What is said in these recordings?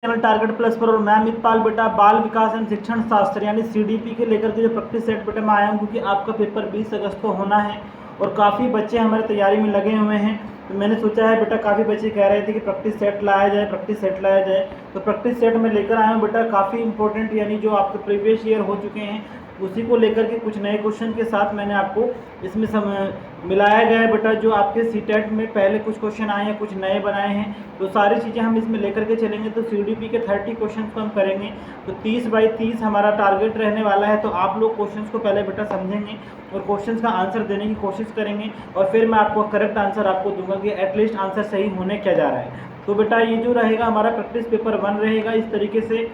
Channel target plus पर और मैं मितपाल बेटा बाल विकास एवं शिक्षण शास्त्र यानी सीडीपी के लेकर के जो प्रैक्टिस सेट बेटा मैं आया हूँ, क्योंकि आपका पेपर 20 अगस्त को होना है और काफ़ी बच्चे हमारे तैयारी में लगे हुए हैं। तो मैंने सोचा है बेटा, काफ़ी बच्चे कह रहे थे कि प्रैक्टिस सेट लाया जाए, प्रैक्टिस सेट लाया जाए। तो प्रैक्टिस सेट में लेकर आया हूँ बेटा, काफ़ी इंपॉर्टेंट यानी जो आपके प्रीवियस ईयर हो चुके हैं उसी को लेकर के कुछ नए क्वेश्चन के साथ मैंने आपको इसमें मिलाया गया है बेटा। जो आपके सीटेट में पहले कुछ क्वेश्चन आए हैं, कुछ नए बनाए हैं, तो सारी चीज़ें हम इसमें लेकर के चलेंगे। तो सीडीपी के 30 क्वेश्चन को हम करेंगे, तो 30 बाई 30 हमारा टारगेट रहने वाला है। तो आप लोग क्वेश्चन को पहले बेटा समझेंगे और क्वेश्चन का आंसर देने की कोशिश करेंगे, और फिर मैं आपको करेक्ट आंसर आपको दूंगा कि एटलीस्ट आंसर सही होने क्या जा रहा है। तो बेटा ये जो रहेगा हमारा प्रैक्टिस पेपर 1 रहेगा इस तरीके से।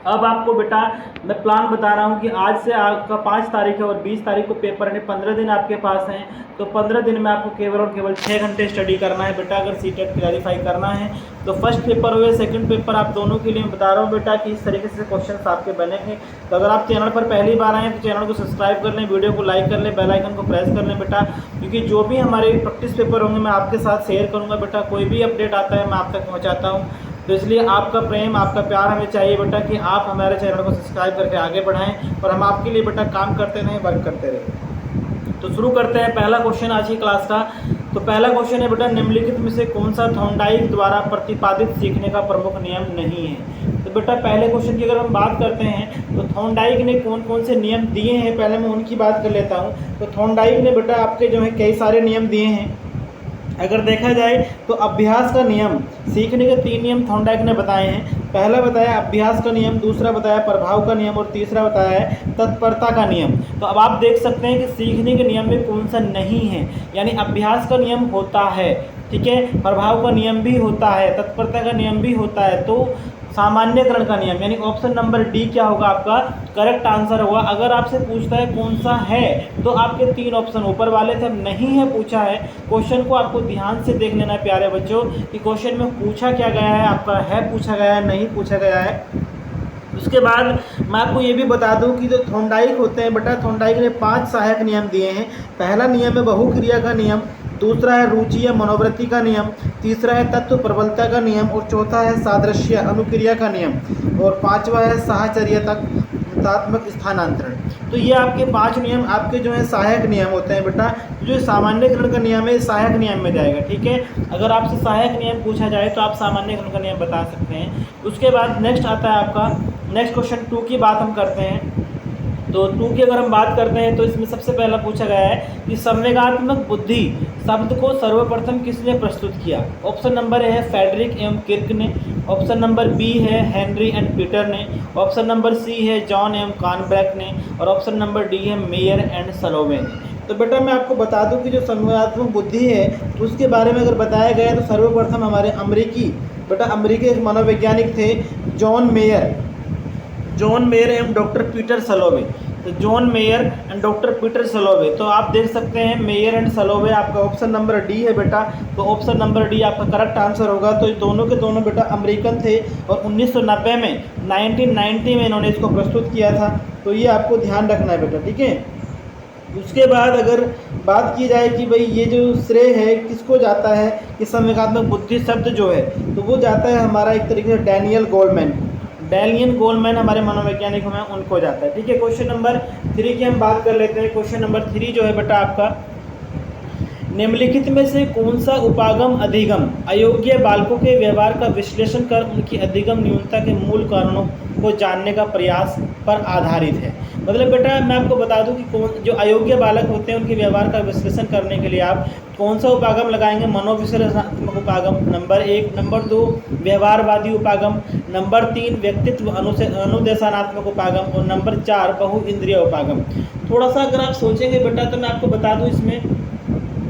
अब आपको बेटा मैं प्लान बता रहा हूँ कि आज से आपका 5 तारीख है और 20 तारीख को पेपर है, 15 दिन आपके पास हैं। तो 15 दिन में आपको केवल और केवल 6 घंटे स्टडी करना है बेटा, अगर सीटेट क्लैरिफाई करना है। तो फर्स्ट पेपर हो या सेकंड पेपर, आप दोनों के लिए मैं बता रहा हूँ बेटा कि इस तरीके से क्वेश्चन आपके बनेंगे। तो अगर आप चैनल पर पहली बार आए हैं तो चैनल को सब्सक्राइब कर लें, वीडियो को लाइक कर लें, बेल आइकन को प्रेस कर लें बेटा, क्योंकि जो भी हमारे प्रैक्टिस पेपर होंगे मैं आपके साथ शेयर करूँगा बेटा। कोई भी अपडेट आता है मैं आप तक पहुँचाता हूँ। तो इसलिए आपका प्रेम, आपका प्यार हमें चाहिए बेटा कि आप हमारे चैनल को सब्सक्राइब करके आगे बढ़ाएं और हम आपके लिए बेटा काम करते रहें, वर्क करते रहें। तो शुरू करते हैं पहला क्वेश्चन आज की क्लास का। तो पहला क्वेश्चन है बेटा, निम्नलिखित में से कौन सा थॉर्नडाइक द्वारा प्रतिपादित सीखने का प्रमुख नियम नहीं है। तो बेटा पहले क्वेश्चन की अगर हम बात करते हैं तो थॉर्नडाइक ने कौन कौन से नियम दिए हैं, पहले मैं उनकी बात कर लेता हूँ। तो थॉर्नडाइक ने बेटा आपके जो है कई सारे नियम दिए हैं। अगर देखा जाए तो अभ्यास का नियम, सीखने के 3 नियम थॉर्नडाइक ने बताए हैं। पहला बताया अभ्यास का नियम, दूसरा बताया प्रभाव का नियम और तीसरा बताया है तत्परता का नियम। तो अब आप देख सकते हैं कि सीखने के नियम में कौन सा नहीं है, यानी अभ्यास का नियम होता है, ठीक है, प्रभाव का नियम भी होता है, तत्परता का नियम भी होता है। तो सामान्यकरण का नियम यानी ऑप्शन नंबर डी क्या होगा आपका करेक्ट आंसर होगा। अगर आपसे पूछता है कौन सा है तो आपके 3 ऑप्शन ऊपर वाले थे, नहीं है पूछा है। क्वेश्चन को आपको ध्यान से देख लेना है प्यारे बच्चों कि क्वेश्चन में पूछा क्या गया है, आपका है पूछा गया है, नहीं पूछा गया है। उसके बाद मैं आपको ये भी बता दूं कि जो थॉर्नडाइक होते हैं बेटा, थॉर्नडाइक ने 5 सहायक नियम दिए हैं। पहला नियम है बहुक्रिया का नियम, दूसरा है रुचि या मनोवृत्ति का नियम, तीसरा है तत्व प्रबलता का नियम और चौथा है सादृश्य अनुक्रिया का नियम और 5वां है साहचर्यात्मक स्थानांतरण। तो ये आपके 5 नियम आपके जो है सहायक नियम होते हैं बेटा। जो सामान्यकरण का नियम है सहायक नियम में जाएगा, ठीक है। अगर आपसे सहायक नियम पूछा जाए तो आप सामान्यकरण का नियम बता सकते हैं। उसके बाद नेक्स्ट आता है आपका नेक्स्ट क्वेश्चन 2 की बात हम करते हैं। तो 2 की अगर हम बात करते हैं तो इसमें सबसे पहला पूछा गया है कि संवेगात्मक बुद्धि शब्द को सर्वप्रथम किसने प्रस्तुत किया। ऑप्शन नंबर ए है फेडरिक एवं किर्क ने, ऑप्शन नंबर बी है हेनरी एंड पीटर ने, ऑप्शन नंबर सी है जॉन एवं कॉनब्रैक ने और ऑप्शन नंबर डी है मेयर एंड सलोवे ने। तो बेटा मैं आपको बता दूं कि जो संवेगात्मक बुद्धि है उसके बारे में अगर बताया गया तो सर्वप्रथम हमारे अमरीकी एक मनोवैज्ञानिक थे जॉन मेयर एवं डॉक्टर पीटर सलोवे। तो John Mayer and doctor Peter Salovey. तो आप देख सकते हैं मेयर एंड सलोवे आपका ऑप्शन नंबर डी है बेटा। तो ऑप्शन नंबर डी आपका करेक्ट आंसर होगा। तो ये दोनों के दोनों बेटा अमेरिकन थे और 1990 में 1990 में इन्होंने इसको प्रस्तुत किया था। तो ये आपको ध्यान रखना है बेटा, ठीक है। उसके बाद अगर बात की जाए कि भाई ये जो श्रेय है किसको जाता है कि संवेगात्मक बुद्धि शब्द जो है तो वो जाता है हमारा एक तरीके से डैनियल गोलमैन हमारे मनोवैज्ञानिक हैं उनको जाता है, ठीक है। क्वेश्चन नंबर 3 की हम बात कर लेते हैं। क्वेश्चन नंबर 3 जो है बेटा आपका, निम्नलिखित में से कौन सा उपागम अधिगम अयोग्य बालकों के व्यवहार का विश्लेषण कर उनकी अधिगम न्यूनता के मूल कारणों को जानने का प्रयास पर आधारित है। मतलब बेटा मैं आपको बता दूं कि कौन जो अयोग्य बालक होते हैं उनके व्यवहार का विश्लेषण करने के लिए आप कौन सा उपागम लगाएंगे। मनोविश्लेषणात्मक उपागम नंबर 1, नंबर 2 व्यवहारवादी उपागम, नंबर 3 व्यक्तित्व अनुदेशानात्मक उपागम और नंबर 4 बहुइंद्रिय उपागम। थोड़ा सा अगर आप सोचेंगे बेटा तो मैं आपको बता दूं इसमें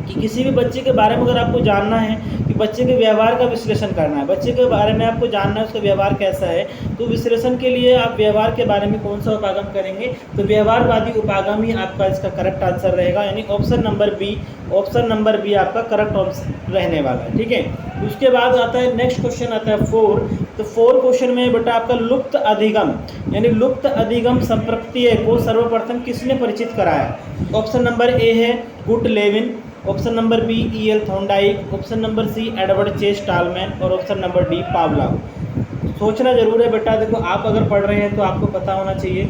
कि किसी भी बच्चे के बारे में अगर आपको जानना है कि बच्चे के व्यवहार का विश्लेषण करना है, बच्चे के बारे में आपको जानना है उसका व्यवहार कैसा है, तो विश्लेषण के लिए आप व्यवहार के बारे में कौन सा उपागम करेंगे। तो व्यवहारवादी उपागम ही आपका इसका करेक्ट आंसर रहेगा, यानी ऑप्शन नंबर बी आपका करेक्ट आंसर रहने वाला है, ठीक है। उसके बाद आता है नेक्स्ट क्वेश्चन आता है 4। तो 4 क्वेश्चन में बेटा आपका लुप्त अधिगम यानी लुप्त अधिगम संप्रत्यय को सर्वप्रथम किसने परिचित कराया। ऑप्शन नंबर ए है Kurt Lewin, option number B E L Thorndike, option number C Edward Chase Tolman और ऑप्शन नंबर डी पावलोव। सोचना जरूर है बेटा। देखो आप अगर पढ़ रहे हैं तो आपको पता होना चाहिए।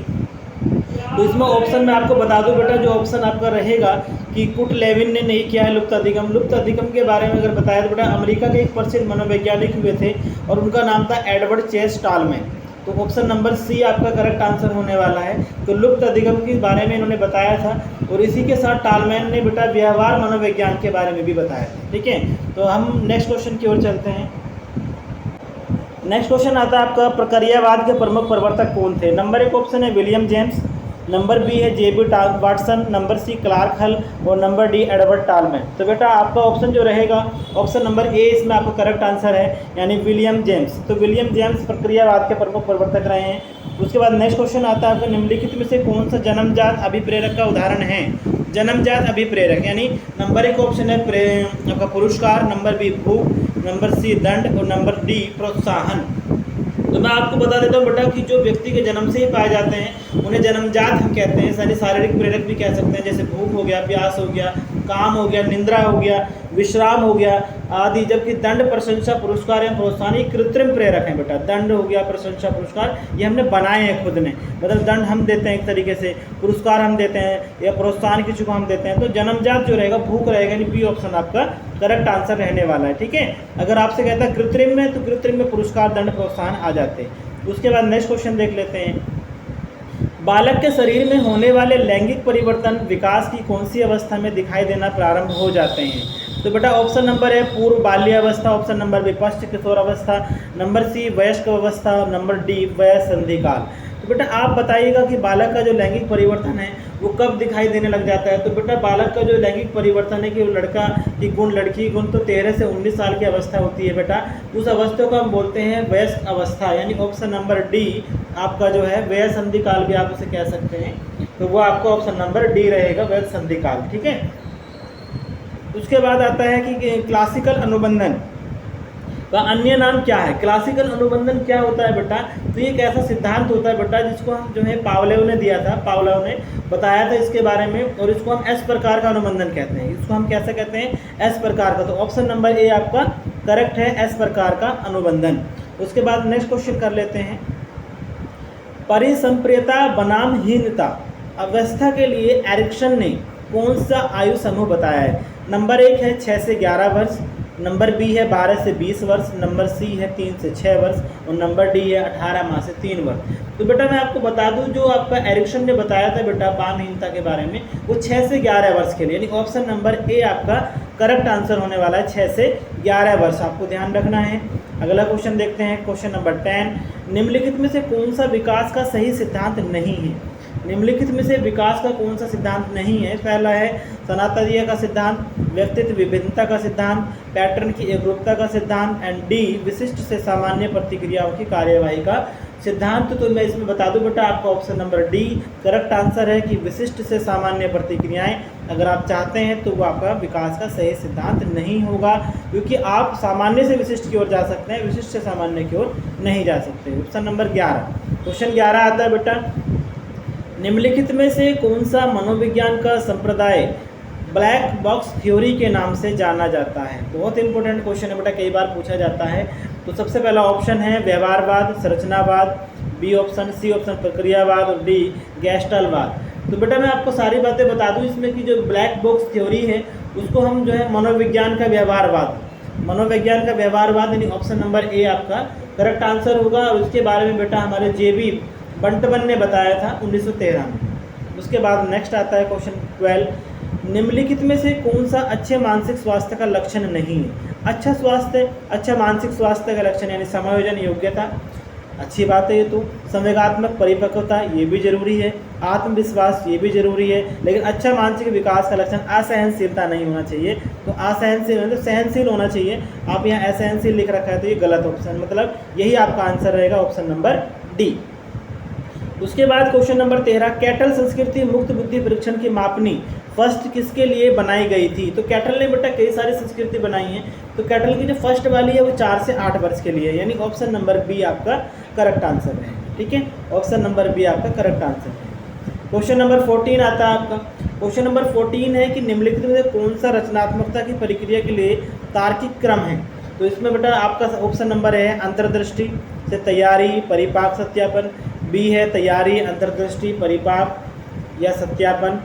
तो इसमें ऑप्शन में आपको बता दूं बेटा, जो ऑप्शन आपका रहेगा कि कुट लेविन ने नहीं किया है लुप्त अधिगम। लुप्त अधिगम के बारे में अगर बताया तो बेटा अमेरिका के एक प्रसिद्ध मनोवैज्ञानिक हुए थे और उनका नाम था एडवर्ड चेस टालमैन। तो ऑप्शन नंबर सी आपका करेक्ट आंसर होने वाला है। तो लुप्त अधिगम के बारे में इन्होंने बताया था और इसी के साथ टालमैन ने बेटा व्यवहार मनोविज्ञान के बारे में भी बताया था। ठीक है, तो हम नेक्स्ट क्वेश्चन की ओर चलते हैं। नेक्स्ट क्वेश्चन आता है आपका, प्रक्रियावाद के प्रमुख प्रवर्तक कौन थे? नंबर 1 ऑप्शन है विलियम जेम्स, नंबर बी है जेबी वाटसन, नंबर सी क्लार्क हल और नंबर डी एडवर्ड टालमैन। तो बेटा आपका ऑप्शन जो रहेगा ऑप्शन नंबर ए इसमें आपका करेक्ट आंसर है, यानी विलियम जेम्स। तो विलियम जेम्स प्रक्रियावाद के प्रमुख प्रवर्तक रहे हैं। उसके बाद नेक्स्ट क्वेश्चन आता है आपका, निम्नलिखित में से कौन सा जन्मजात अभिप्रेरक का उदाहरण है? जन्मजात अभिप्रेरक यानी नंबर 1 ऑप्शन है आपका पुरस्कार, नंबर बी भूख, नंबर सी दंड और नंबर डी प्रोत्साहन। तो मैं आपको बता देता हूँ बेटा कि जो व्यक्ति के जन्म से ही पाए जाते हैं उन्हें जन्मजात हम कहते हैं। सारी शारीरिक प्रेरक भी कह सकते हैं, जैसे भूख हो गया, प्यास हो गया, काम हो गया, निंद्रा हो गया, विश्राम हो गया आदि। जबकि दंड, प्रशंसा, पुरस्कार या प्रोत्साहन ये कृत्रिम प्रेरक हैं बेटा। दंड हो गया, प्रशंसा, पुरस्कार ये हमने बनाए हैं खुद ने, मतलब दंड हम देते हैं एक तरीके से, पुरस्कार हम देते हैं या प्रोत्साहन किसी को हम देते हैं। तो जन्मजात जो रहेगा भूख रहेगा, यानी बी ऑप्शन आपका करेक्ट आंसर रहने वाला है। ठीक है, अगर आपसे कहता है कृत्रिम में तो कृत्रिम में पुरस्कार, दंड, प्रोत्साहन आ जाते हैं। उसके बाद नेक्स्ट क्वेश्चन देख लेते हैं। बालक के शरीर में होने वाले लैंगिक परिवर्तन विकास की कौन सी अवस्था में दिखाई देना प्रारंभ हो जाते हैं? तो बेटा ऑप्शन नंबर है पूर्व बाल्य अवस्था, ऑप्शन नंबर बी पश्च किशोर अवस्था, नंबर सी वयस्क अवस्था और नंबर डी वयसंधि काल। तो बेटा आप बताइएगा कि बालक का जो लैंगिक परिवर्तन है वो कब दिखाई देने लग जाता है? तो बेटा बालक का जो लैंगिक परिवर्तन है कि वो लड़का की गुण, लड़की की गुण, तो 13 से 19 साल की अवस्था होती है बेटा। उस अवस्था को हम बोलते हैं वयस्क अवस्था, यानी ऑप्शन नंबर डी आपका जो है वयसंधि काल भी आप उसे कह सकते हैं। तो वो आपका ऑप्शन नंबर डी रहेगा, वयसंधि काल। ठीक है, उसके बाद आता है कि क्लासिकल अनुबंधन का अन्य नाम क्या है? क्लासिकल अनुबंधन क्या होता है बेटा? तो ये एक ऐसा सिद्धांत होता है बेटा जिसको हम जो है पावलोव ने दिया था, पावलोव ने बताया था इसके बारे में, और इसको हम एस प्रकार का अनुबंधन कहते हैं। इसको हम कैसे कहते हैं? एस प्रकार का। तो ऑप्शन नंबर ए आपका करेक्ट है, एस प्रकार का अनुबंधन। उसके बाद नेक्स्ट क्वेश्चन कर लेते हैं। परिसंप्रियता बनाम हीनता अवस्था के लिए एरिक्सन ने कौन सा आयु समूह बताया है? नंबर 1 है 6 से 11 वर्ष, नंबर बी है 12 से 20 वर्ष, नंबर सी है 3 से 6 वर्ष और नंबर डी है 18 माह से 3 वर्ष। तो बेटा मैं आपको बता दूं जो आपका एरिक्सन ने बताया था बेटा बामहीनता के बारे में, वो 6 से 11 वर्ष के लिए, यानी ऑप्शन नंबर ए आपका करेक्ट आंसर होने वाला है, 6 से 11 वर्ष आपको ध्यान रखना है। अगला क्वेश्चन देखते हैं, क्वेश्चन नंबर 10। निम्नलिखित में से कौन सा विकास का सही सिद्धांत नहीं है? निम्नलिखित में से विकास का कौन सा सिद्धांत नहीं है? पहला है सनातनीय का सिद्धांत, व्यक्तित्व विभिन्नता का सिद्धांत, पैटर्न की एकरूपता का सिद्धांत एंड डी विशिष्ट से सामान्य प्रतिक्रियाओं की कार्यवाही का सिद्धांत। तो मैं इसमें बता दूं बेटा आपका option number D correct answer है कि विशिष्ट से सामान्य प्रतिक्रियाएं अगर आप चाहते हैं तो वो आपका विकास का सही सिद्धांत नहीं होगा, क्योंकि आप सामान्य से विशिष्ट की ओर जा सकते हैं, विशिष्ट से सामान्य की ओर नहीं जा सकते। Option number 11। क्वेश्चन 11 आता है बेटा, निम्नलिखित में से कौन सा मनोविज्ञान का संप्रदाय ब्लैक बॉक्स थ्योरी के नाम से जाना जाता है? बहुत इंपॉर्टेंट क्वेश्चन है बेटा, कई बार पूछा जाता है। तो सबसे पहला ऑप्शन है व्यवहारवाद, संरचनावाद, बी ऑप्शन, सी ऑप्शन प्रक्रियावाद और डी गैस्टलवाद। तो बेटा मैं आपको सारी बातें बता दूं इसमें कि जो ब्लैक बॉक्स थ्योरी है उसको हम जो है मनोविज्ञान का व्यवहारवाद, मनोविज्ञान का व्यवहारवाद यानी ऑप्शन नंबर ए आपका करेक्ट आंसर होगा। और उसके बारे में बेटा हमारे जेबी बंटवन ने बताया था 1913 में। उसके बाद नेक्स्ट आता है क्वेश्चन 12। निम्नलिखित में से कौन सा अच्छे मानसिक स्वास्थ्य का लक्षण नहीं है? अच्छा स्वास्थ्य, अच्छा मानसिक स्वास्थ्य का लक्षण यानी समायोजन योग्यता, अच्छी बात है ये तो। संवेगात्मक परिपक्वता ये भी जरूरी है, आत्मविश्वास ये भी जरूरी है, लेकिन अच्छा मानसिक विकास का लक्षण असहनशीलता नहीं होना चाहिए। तो असहनशील मतलब सहनशील होना चाहिए, आप यहाँ असहनशील लिख रखा है तो ये गलत ऑप्शन, मतलब यही आपका आंसर रहेगा ऑप्शन नंबर डी। उसके बाद क्वेश्चन नंबर 13, कैटल संस्कृति मुक्त बुद्धि परीक्षण की मापनी फर्स्ट किसके लिए बनाई गई थी? तो कैटल ने बेटा कई सारी संस्कृति बनाई हैं, तो कैटल की जो फर्स्ट वाली है वो 4 से 8 वर्ष के लिए, यानी ऑप्शन नंबर बी आपका करेक्ट आंसर है। ठीक है, ऑप्शन नंबर बी आपका करेक्ट आंसर है। क्वेश्चन नंबर 14 आता है आपका। क्वेश्चन नंबर 14 है कि निम्नलिखित में कौन सा रचनात्मकता की प्रक्रिया के लिए तार्किक क्रम है? तो इसमें बेटा आपका ऑप्शन नंबर है अंतर्दृष्टि से तैयारी परिपाक सत्यापन, बी है तैयारी अंतर्दृष्टि परिपाक या सत्यापन,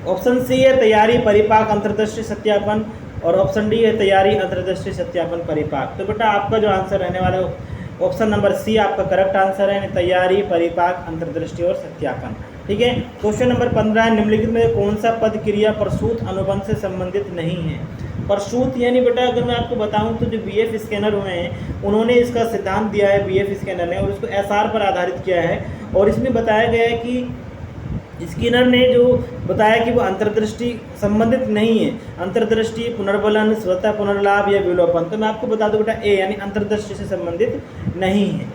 ऑप्शन सी है तैयारी परिपाक अंतर्दृष्टि सत्यापन, और ऑप्शन डी है तैयारी अंतर्दृष्टि सत्यापन परिपाक। तो बेटा आपका जो आंसर रहने वाला है ऑप्शन नंबर सी आपका करेक्ट आंसर है, तैयारी परिपाक अंतर्दृष्टि और सत्यापन। ठीक है। क्वेश्चन नंबर 15 है, निम्नलिखित में कौन सा पद क्रिया प्रसूत अनुबंध से संबंधित नहीं है। प्रसूत यानी बेटा अगर मैं आपको बताऊं तो जो बीएफ स्कैनर हुए हैं उन्होंने इसका सिद्धांत दिया है बीएफ स्कैनर ने, और इसको एसआर पर आधारित किया है, और इसमें बताया गया है कि स्किनर ने जो बताया कि वो अंतर्दृष्टि संबंधित नहीं है, अंतर्दृष्टि पुनर्बलन स्वतः पुनर्लाभ या विलोपन। तो मैं आपको बता दूं बेटा ए यानी अंतर्दृष्टि से संबंधित नहीं है।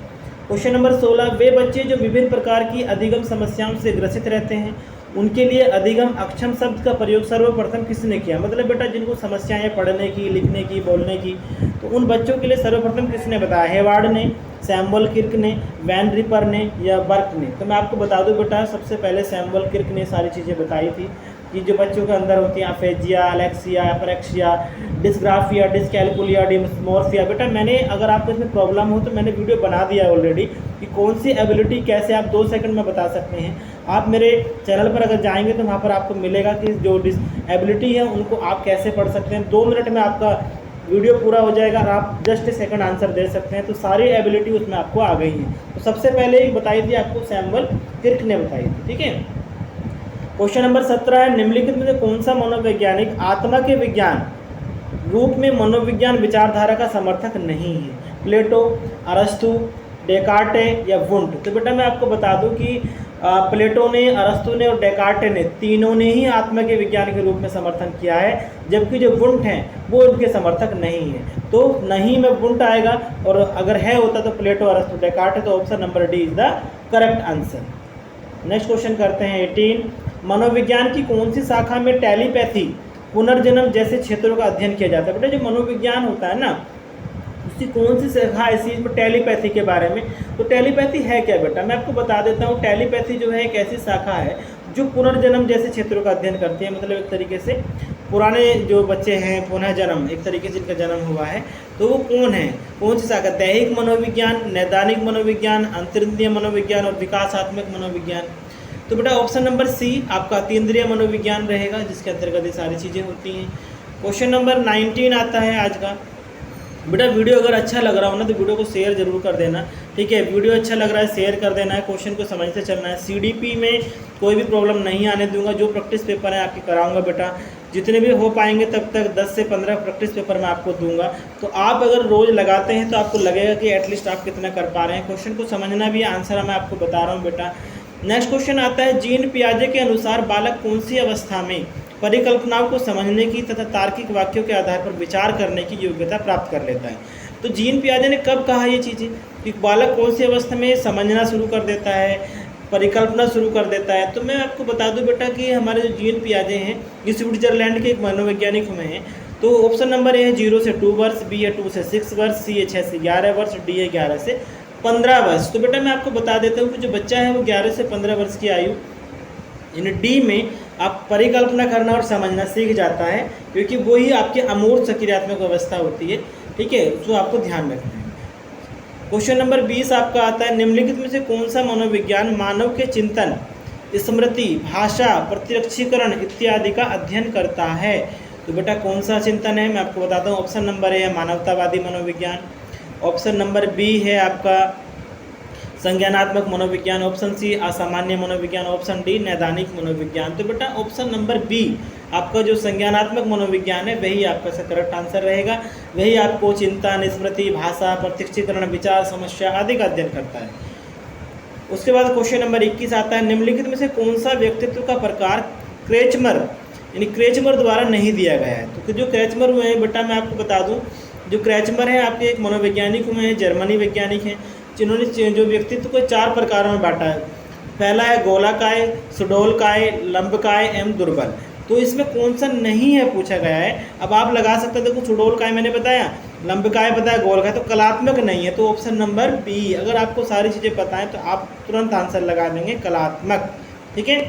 क्वेश्चन नंबर 16, वे बच्चे जो विभिन्न प्रकार की अधिगम समस्याओं से ग्रसित रहते हैं उनके लिए अधिगम अक्षम शब्द का प्रयोग सर्वप्रथम किसने किया। मतलब बेटा जिनको समस्याएं पढ़ने की, लिखने की, बोलने की, तो उन बच्चों के लिए सर्वप्रथम किसने बताया, हेवार्ड ने, सैमुअल किर्क ने, वैन रिपर ने या बर्क ने। तो मैं आपको बता दूं बेटा सबसे पहले सैमुअल किर्क ने सारी चीज़ें बताई थी कि जो बच्चों के अंदर होती हैं aphasia, Alexia, अपरेक्सिया, dysgraphia, dyscalculia, dysmorphia. बेटा मैंने अगर आपको इसमें प्रॉब्लम हो तो मैंने वीडियो बना दिया है ऑलरेडी कि कौन सी एबिलिटी कैसे आप 2 सेकंड में बता सकते हैं। आप मेरे चैनल पर अगर जाएंगे तो वहाँ पर आपको मिलेगा कि जो एबिलिटी है उनको आप कैसे पढ़ सकते हैं। 2 मिनट में आपका वीडियो पूरा हो जाएगा और आप जस्ट सेकंड आंसर दे सकते हैं। तो सारी एबिलिटी उसमें आपको आ गई है। तो सबसे पहले ही बताई थी आपको सैमुअल किर्क ने बताई थी। ठीक है। क्वेश्चन नंबर 17 है, निम्नलिखित में से कौन सा मनोवैज्ञानिक आत्मा के विज्ञान रूप में मनोविज्ञान विचारधारा का समर्थक नहीं है। प्लेटो, अरस्तु, डेकार्टे या वुंट। तो बेटा मैं आपको बता दूं कि प्लेटो ने, अरस्तु ने और डेकार्टे ने तीनों ने ही आत्मा के विज्ञान के रूप में समर्थन किया है, जबकि जो वुंट हैं वो उनके समर्थक नहीं है। तो नहीं में वुंट आएगा, और अगर है होता तो प्लेटो, अरस्तु, डेकार्टे। तो option number D is the correct answer. Next question करते हैं 18, मनोविज्ञान की कौन सी शाखा में टेलीपैथी, पुनर्जन्म जैसे क्षेत्रों का अध्ययन किया जाता है। बेटा जो मनोविज्ञान होता है ना उसकी कौन सी शाखा ऐसी है टेलीपैथी के बारे में। तो टेलीपैथी है क्या बेटा, मैं आपको बता देता हूँ। टेलीपैथी जो है एक ऐसी शाखा है जो पुनर्जन्म जैसे क्षेत्रों का अध्ययन करती है। मतलब एक तरीके से पुराने जो बच्चे हैं पुनः जन्म, एक तरीके से इनका जन्म हुआ है, तो वो कौन है, कौन सी शाखा, दैहिक मनोविज्ञान, नैदानिक मनोविज्ञान, अंतरिंद्रिय मनोविज्ञान और विकासात्मक मनोविज्ञान। तो बेटा ऑप्शन नंबर सी आपका अतीन्द्रिय मनोविज्ञान रहेगा, जिसके अंतर्गत ये सारी चीज़ें होती हैं। क्वेश्चन नंबर 19 आता है आज का। बेटा वीडियो अगर अच्छा लग रहा हो ना तो वीडियो को शेयर जरूर कर देना। ठीक है, वीडियो अच्छा लग रहा है शेयर कर देना है, क्वेश्चन को समझते चलना है। सीडीपी में कोई भी प्रॉब्लम नहीं आने दूंगा, जो प्रैक्टिस पेपर है आपकी कराऊंगा बेटा, जितने भी हो पाएंगे तब तक 10 से 15 प्रैक्टिस पेपर मैं आपको दूंगा। तो आप अगर रोज़ लगाते हैं तो आपको लगेगा कि एटलीस्ट आप कितना कर पा रहे हैं। क्वेश्चन को समझना भी, आंसर मैं आपको बता रहा हूँ बेटा। नेक्स्ट क्वेश्चन आता है, जीन पियाजे के अनुसार बालक कौन सी अवस्था में परिकल्पनाओं को समझने की तथा तार्किक वाक्यों के आधार पर विचार करने की योग्यता प्राप्त कर लेता है। तो जीन पियाजे ने कब कहा ये चीज़ें कि बालक कौन सी अवस्था में समझना शुरू कर देता है, परिकल्पना शुरू कर देता है। तो मैं आपको बता दूं बेटा कि हमारे जो जीन पियाजे हैं ये स्विट्जरलैंड के एक मनोवैज्ञानिक हुए हैं। तो ऑप्शन नंबर ए है 0 से 2 वर्ष, बी है 2 से 6 वर्ष, सी है 6 से 11 वर्ष, डी है 11 से 15 वर्ष। तो बेटा मैं आपको बता देता हूँ कि जो बच्चा है वो 11 से 15 वर्ष की आयु इन डी में आप परिकल्पना करना और समझना सीख जाता है, क्योंकि वही आपकी अमूर्त सक्रियात्मक अवस्था होती है। ठीक है, उसको आपको ध्यान रखना है। क्वेश्चन नंबर 20 आपका आता है, निम्नलिखित में से कौन सा मनोविज्ञान मानव के चिंतन, स्मृति, भाषा, प्रतिरक्षीकरण इत्यादि का अध्ययन करता है। तो बेटा कौन सा चिंतन है मैं आपको बताता हूँ। ऑप्शन नंबर ए है मानवतावादी मनोविज्ञान, ऑप्शन नंबर बी है आपका संज्ञानात्मक मनोविज्ञान, ऑप्शन सी असामान्य मनोविज्ञान, ऑप्शन डी नैदानिक मनोविज्ञान। तो बेटा ऑप्शन नंबर बी आपका जो संज्ञानात्मक मनोविज्ञान है वही आपका करेक्ट आंसर रहेगा। वही आपको चिंतन, स्मृति, भाषा, प्रत्यक्षीकरण, विचार, समस्या आदि का अध्ययन करता है। उसके बाद क्वेश्चन नंबर 21 आता है, निम्नलिखित में से कौन सा व्यक्तित्व का प्रकार क्रेचमर यानी क्रेचमर द्वारा नहीं दिया गया है। तो जो क्रेचमर हुए हैं बेटा मैं आपको बता दूं, जो क्रेचमर है आपके एक मनोवैज्ञानिक हुए हैं, जर्मनी वैज्ञानिक हैं, जिन्होंने जो व्यक्तित्व को 4 प्रकारों में बांटा है। पहला है गोलाकाय, सुडोलकाय, लंबकाय एवं दुर्बल। तो इसमें कौन सा नहीं है पूछा गया है। अब आप लगा सकते हैं, देखो सुडोलकाय मैंने बताया, लंबकाय पता है, गोलकाय, तो कलात्मक नहीं है। तो ऑप्शन नंबर बी, अगर आपको सारी चीज़ें पता है तो आप तुरंत आंसर लगा देंगे कलात्मक। ठीक है,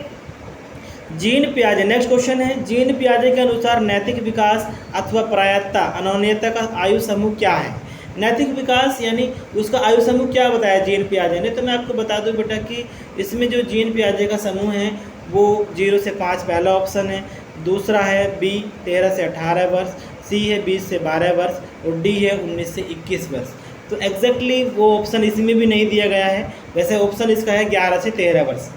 जीन पियाजे, नेक्स्ट क्वेश्चन है, जीन पियाजे के अनुसार नैतिक विकास अथवा प्रायत्ता अनौन्यता का आयु समूह क्या है? नैतिक विकास यानी उसका आयु समूह क्या बताया जीन पियाजे ने? तो मैं आपको बता दूं बेटा कि इसमें जो जीन पियाजे का समूह है वो 0 से 5 पहला ऑप्शन है, दूसरा है बी 13 से 18 वर्ष, सी है 20 से 12 वर्ष और डी है 19 से 21 वर्ष। तो एग्जैक्टली वो ऑप्शन इसमें भी नहीं दिया गया है। वैसे ऑप्शन इसका है 11 से 13 वर्ष,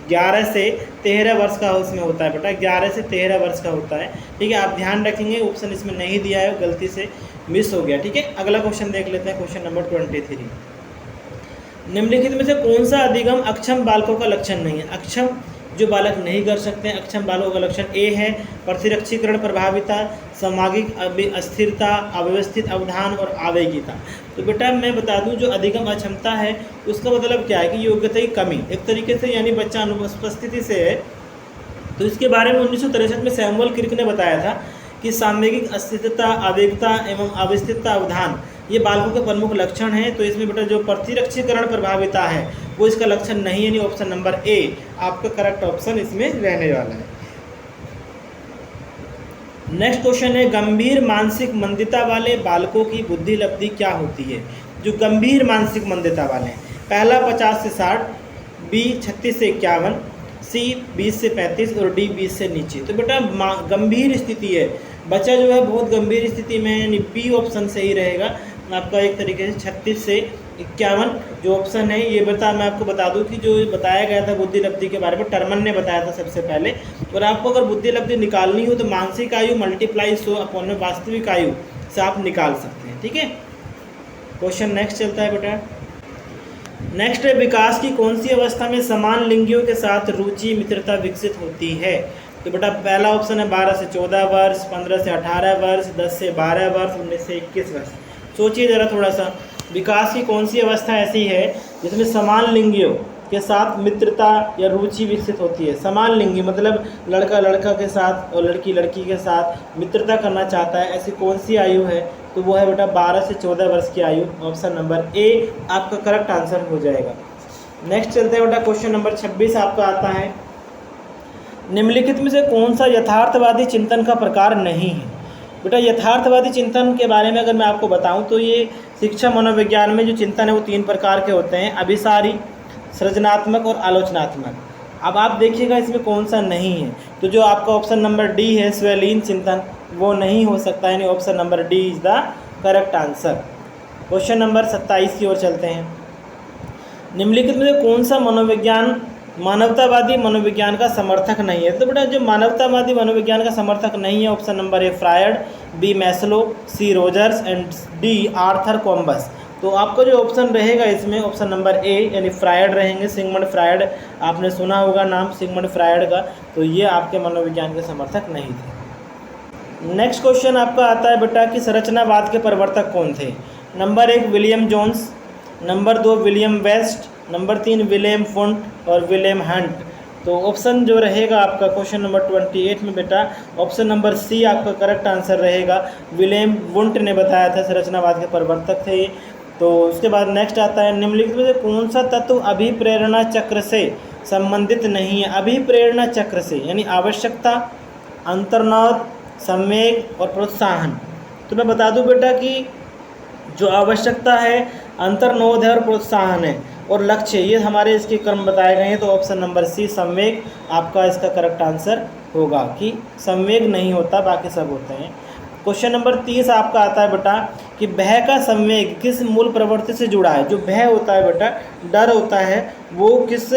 11 से 13 वर्ष का उसमें होता है बेटा, 11 से 13 वर्ष का होता है। ठीक है, आप ध्यान रखेंगे, ऑप्शन इसमें नहीं दिया है, गलती से मिस हो गया। ठीक है, अगला क्वेश्चन देख लेते हैं, क्वेश्चन नंबर 23। निम्नलिखित में से कौन सा अधिगम अक्षम बालकों का लक्षण नहीं है? अक्षम जो बालक नहीं कर सकते हैं, अक्षम बालकों का लक्षण ए है प्रतिरक्षीकरण प्रभाविता, सामाजिक अस्थिरता, अव्यवस्थित अवधान और आवेगिता। तो बेटा मैं बता दूं जो अधिगम अक्षमता है उसका मतलब क्या है कि योग्यता की कमी एक तरीके से, यानी बच्चा अनुपस्थिति से है। तो इसके बारे में 1963 में सैमुअल क्रिक ने बताया था कि सामयिक अस्थिरता, आवेगिता एवं अवस्थितता अवधान ये बालकों के प्रमुख लक्षण हैं। तो इसमें बेटा जो प्रतिरक्षीकरण प्रभाविता है वो इसका लक्षण नहीं है, यानी ऑप्शन नंबर ए आपका करेक्ट ऑप्शन इसमें रहने वाला है। नेक्स्ट क्वेश्चन है, गंभीर मानसिक मंदिता वाले बालकों की बुद्धि लब्धि क्या होती है? जो गंभीर मानसिक मंदिता वाले हैं, पहला 50 से 60, बी 36 से 51, सी 20 से 35 और डी 20 से नीचे। तो बेटा गंभीर स्थिति है, बच्चा जो है बहुत गंभीर स्थिति में है, यानी बी ऑप्शन सही रहेगा आपका। एक तरीके से 36 से 51 जो ऑप्शन है ये मैं आपको बता दूं कि जो बताया गया था बुद्धि लब्धि के बारे में, टर्मन ने बताया था सबसे पहले। और आपको अगर बुद्धि लब्धि निकालनी हो तो मानसिक आयु मल्टीप्लाई 100 अपॉन में वास्तविक आयु से आप निकाल सकते हैं। ठीक है, क्वेश्चन नेक्स्ट चलता है बेटा। नेक्स्ट है, विकास की कौन सी अवस्था में समान लिंगियों के साथ रुचि मित्रता विकसित होती है? तो बेटा पहला ऑप्शन है 12 से 14 वर्ष, 15 से 18 वर्ष, 10 से 12 वर्ष, 19 से 21 वर्ष। सोचिए ज़रा थोड़ा सा, विकास की कौन सी अवस्था ऐसी है जिसमें समान लिंगियों के साथ मित्रता या रुचि विकसित होती है? समान लिंगी मतलब लड़का लड़का के साथ और लड़की लड़की के साथ मित्रता करना चाहता है, ऐसी कौन सी आयु है? तो वो है बेटा 12 से 14 वर्ष की आयु, ऑप्शन नंबर ए आपका करेक्ट आंसर हो जाएगा। नेक्स्ट चलते हैं बेटा, क्वेश्चन नंबर 26 आपका आता है, निम्नलिखित में से कौन सा यथार्थवादी चिंतन का प्रकार नहीं है? बेटा यथार्थवादी चिंतन के बारे में अगर मैं आपको बताऊं तो ये शिक्षा मनोविज्ञान में जो चिंतन है वो 3 प्रकार के होते हैं, अभिसारी, सृजनात्मक और आलोचनात्मक। अब आप देखिएगा इसमें कौन सा नहीं है, तो जो आपका ऑप्शन नंबर डी है स्वलीन चिंतन वो नहीं हो सकता, यानी option number D is the correct answer. Question number 27 की ओर चलते हैं, निम्नलिखित में से कौन सा मनोविज्ञान मानवतावादी मनोविज्ञान का समर्थक नहीं है? तो बेटा जो मानवतावादी मनोविज्ञान का समर्थक नहीं है, option number A Freud, B Maslow, C Rogers and D Arthur Combs. तो आपका जो ऑप्शन रहेगा इसमें ऑप्शन नंबर ए यानी फ्रायड रहेंगे, सिगमंड फ्रायड, आपने सुना होगा नाम सिगमंड फ्रायड का, तो ये आपके मनोविज्ञान के समर्थक नहीं थे। नेक्स्ट क्वेश्चन आपका आता है बेटा कि संरचनावाद के प्रवर्तक कौन थे? Number 1 William Jones, number 2 William West, number 3 William Wundt और विलियम हंट। तो ऑप्शन जो रहेगा आपका क्वेश्चन नंबर 28 में बेटा ऑप्शन नंबर सी आपका करेक्ट आंसर रहेगा, विलियम वुंट ने बताया था संरचनावाद के प्रवर्तक थे। तो उसके बाद नेक्स्ट आता है, निम्नलिखित में से कौन सा तत्व अभिप्रेरणा चक्र से संबंधित नहीं है? अभिप्रेरणा चक्र से यानी आवश्यकता, अंतर्नाद, संवेग और प्रोत्साहन। तो मैं बता दूं बेटा कि जो आवश्यकता है, अंतर्नोद है और प्रोत्साहन है और लक्ष्य, ये हमारे इसके क्रम बताए गए हैं। तो ऑप्शन नंबर सी संवेग आपका इसका करेक्ट आंसर होगा कि संवेग नहीं होता, बाकी सब होते हैं। क्वेश्चन नंबर 30 आपका आता है बेटा कि भय का संवेग किस मूल प्रवृत्ति से जुड़ा है? जो भय होता है बेटा, डर होता है, वो किस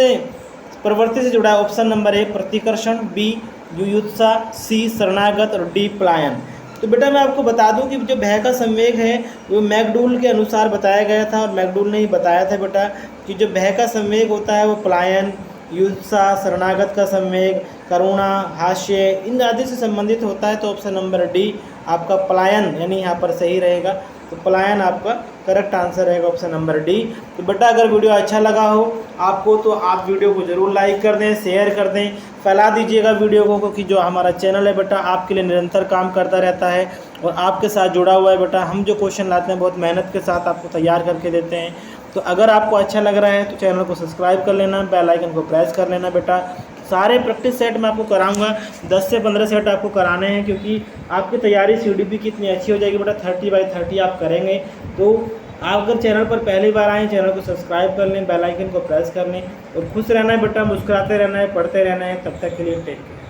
प्रवृत्ति से जुड़ा है? ऑप्शन नंबर ए प्रतिकर्षण, बी युयुत्सा, सी शरणागत और डी पलायन। तो बेटा मैं आपको बता दूं कि जो भय का संवेग है वो मैकडूल के अनुसार बताया गया था, और मैकडूल ने ही बताया था बेटा कि जो भय का संवेग होता है वो पलायन, युत्सा, शरणागत का संवेग, करुणा, हास्य इन आदि से संबंधित होता है। तो ऑप्शन नंबर डी आपका पलायन यानी यहाँ पर सही रहेगा। तो पलायन आपका करेक्ट आंसर रहेगा, ऑप्शन नंबर डी। तो बेटा अगर वीडियो अच्छा लगा हो आपको तो आप वीडियो को ज़रूर लाइक कर दें, शेयर कर दें, फैला दीजिएगा वीडियो को, क्योंकि जो हमारा चैनल है बेटा आपके लिए निरंतर काम करता रहता है और आपके साथ जुड़ा हुआ है बेटा। हम जो क्वेश्चन लाते हैं बहुत मेहनत के साथ आपको तैयार करके देते हैं। तो अगर आपको अच्छा लग रहा है तो चैनल को सब्सक्राइब कर लेना, बेल आइकन को प्रेस कर लेना बेटा, सारे प्रैक्टिस सेट मैं आपको कराऊंगा, 10 से 15 सेट आपको कराने हैं, क्योंकि आपकी तैयारी CDP की इतनी अच्छी हो जाएगी बेटा। 30/30 आप करेंगे। तो आप अगर चैनल पर पहली बार आए, चैनल को सब्सक्राइब कर लें, बेल आइकन को प्रेस कर लें और खुश रहना है बेटा, मुस्कुराते रहना है, पढ़ते रहना है। तब तक के लिए टेक केयर।